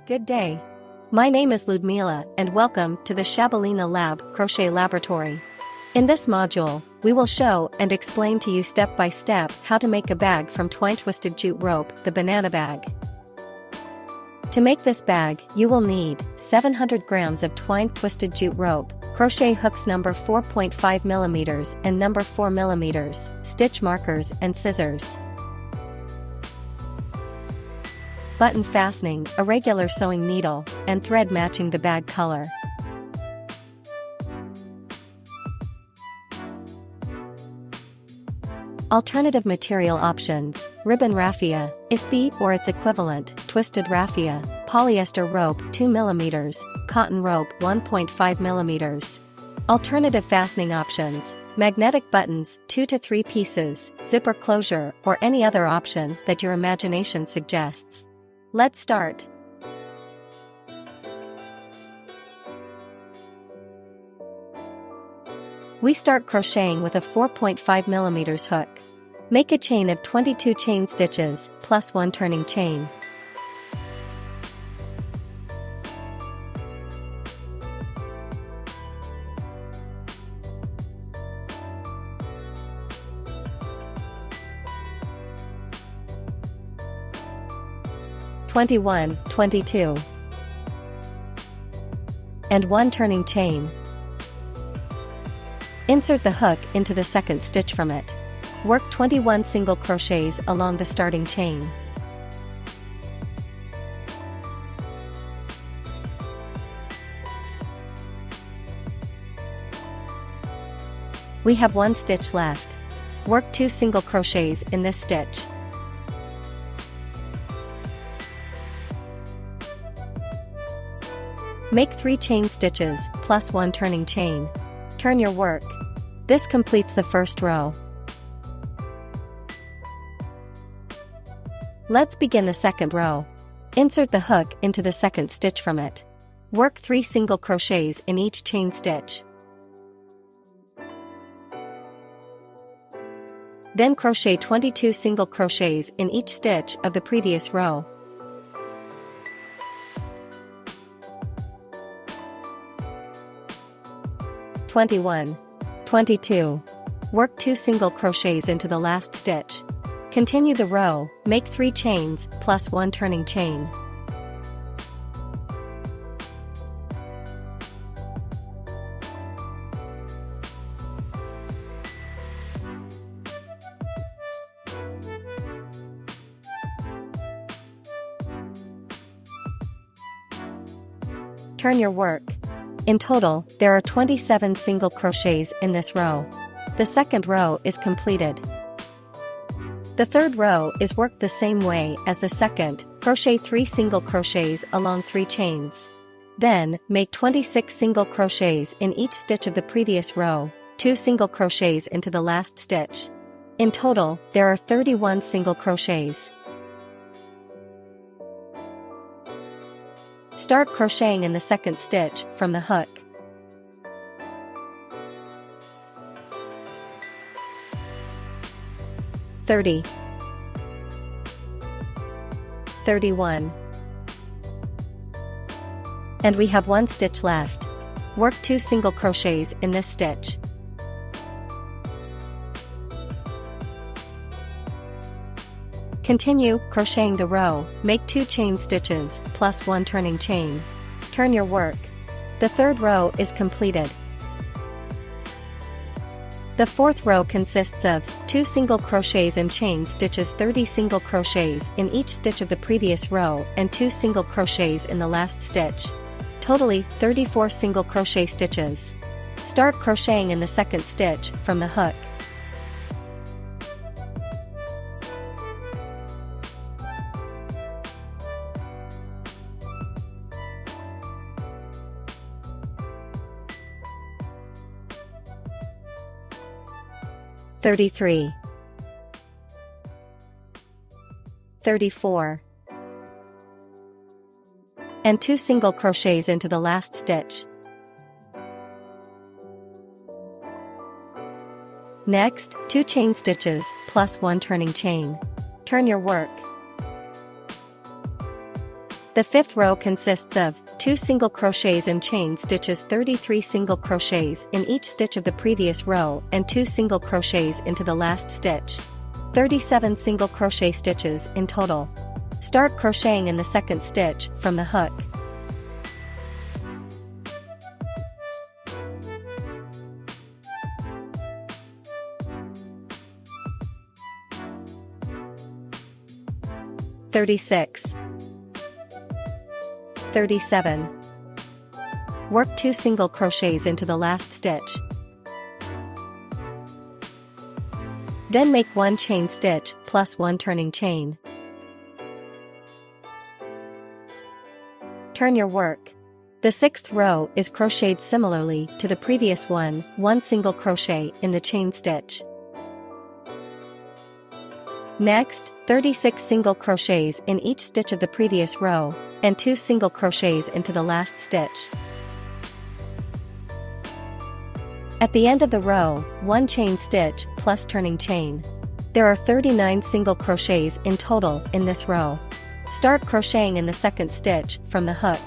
Good day. My name is Liudmila and welcome to the Shabalina Lab Crochet Laboratory. In this module, we will show and explain to you step by step how to make a bag from twine twisted jute rope, the banana bag. To make this bag, you will need 700 grams of twine twisted jute rope, crochet hooks number 4.5 mm and number 4 mm, stitch markers and scissors. Button fastening, a regular sewing needle, and thread matching the bag color. Alternative material options: ribbon raffia, ISPI or its equivalent, twisted raffia, polyester rope 2 mm, cotton rope 1.5 mm. Alternative fastening options: magnetic buttons 2 to 3 pieces, zipper closure, or any other option that your imagination suggests. Let's start. We start crocheting with a 4.5 mm hook. Make a chain of 22 chain stitches, plus 1 turning chain. (21, 22) and 1 turning chain. Insert the hook into the second stitch from it. Work 21 single crochets along the starting chain. We have 1 stitch left. Work 2 single crochets in this stitch. Make 3 chain stitches, plus 1 turning chain. Turn your work. This completes the first row. Let's begin the second row. Insert the hook into the second stitch from it. Work 3 single crochets in each chain stitch. Then crochet 22 single crochets in each stitch of the previous row. (21, 22). Work 2 single crochets into the last stitch. Continue the row, make 3 chains, plus 1 turning chain. Turn your work. In total, there are 27 single crochets in this row. The second row is completed. The third row is worked the same way as the second. Crochet 3 single crochets along 3 chains. Then, make 26 single crochets in each stitch of the previous row, 2 single crochets into the last stitch. In total, there are 31 single crochets. Start crocheting in the second stitch from the hook. (30, 31) and we have 1 stitch left. Work 2 single crochets in this stitch. Continue crocheting the row, make 2 chain stitches, plus 1 turning chain. Turn your work. The third row is completed. The fourth row consists of 2 single crochets and chain stitches, 30 single crochets in each stitch of the previous row, and 2 single crochets in the last stitch. Totally 34 single crochet stitches. Start crocheting in the second stitch from the hook. (33, 34) and 2 single crochets into the last stitch. Next, 2 chain stitches, plus 1 turning chain. Turn your work. The fifth row consists of 2 single crochets and chain stitches, 33 single crochets in each stitch of the previous row and 2 single crochets into the last stitch. 37 single crochet stitches in total. Start crocheting in the second stitch from the hook. "36, 37. Work 2 single crochets into the last stitch. Then make 1 chain stitch plus 1 turning chain. Turn your work. The sixth row is crocheted similarly to the previous one, 1 single crochet in the chain stitch. Next, 36 single crochets in each stitch of the previous row, and 2 single crochets into the last stitch. At the end of the row, 1 chain stitch plus turning chain. There are 39 single crochets in total in this row. Start crocheting in the second stitch from the hook.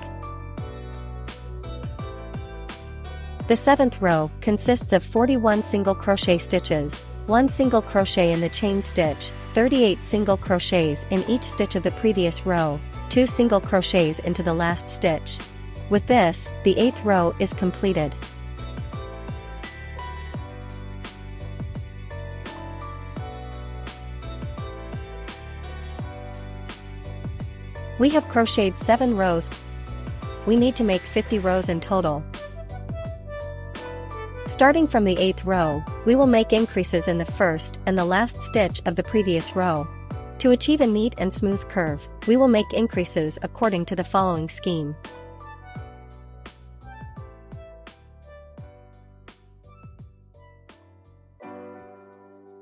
The seventh row consists of 41 single crochet stitches, 1 single crochet in the chain stitch, 38 single crochets in each stitch of the previous row, 2 single crochets into the last stitch. With this, the eighth row is completed. We have crocheted 7 rows. We need to make 50 rows in total. Starting from the 8th row, we will make increases in the first and the last stitch of the previous row. To achieve a neat and smooth curve, we will make increases according to the following scheme.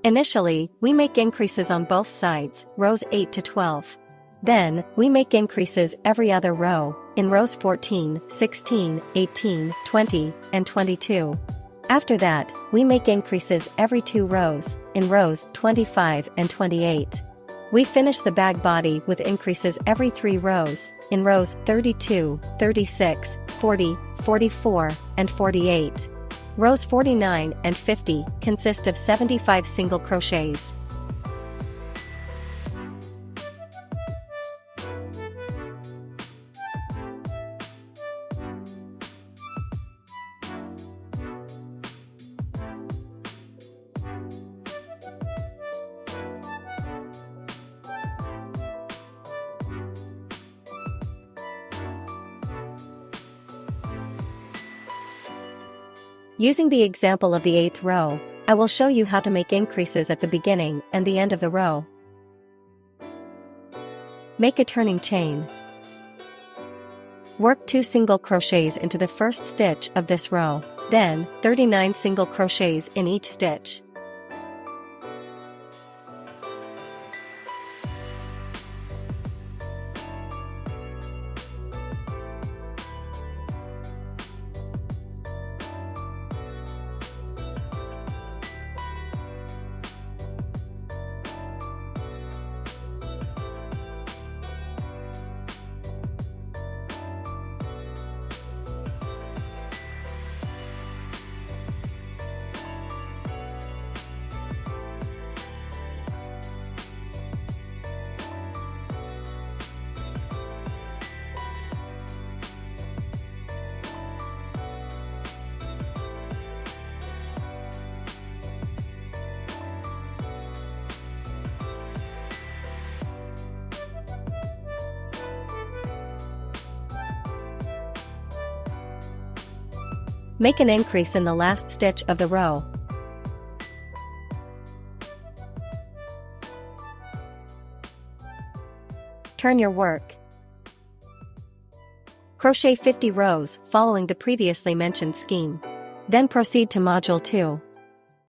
Initially, we make increases on both sides, rows 8 to 12. Then, we make increases every other row, in rows 14, 16, 18, 20, and 22. After that, we make increases every 2 rows, in rows 25 and 28. We finish the bag body with increases every 3 rows, in rows 32, 36, 40, 44, and 48. Rows 49 and 50 consist of 75 single crochets. Using the example of the 8th row, I will show you how to make increases at the beginning and the end of the row. Make a turning chain. Work 2 single crochets into the first stitch of this row, then 39 single crochets in each stitch. Make an increase in the last stitch of the row. Turn your work. Crochet 50 rows following the previously mentioned scheme. Then proceed to Module 2.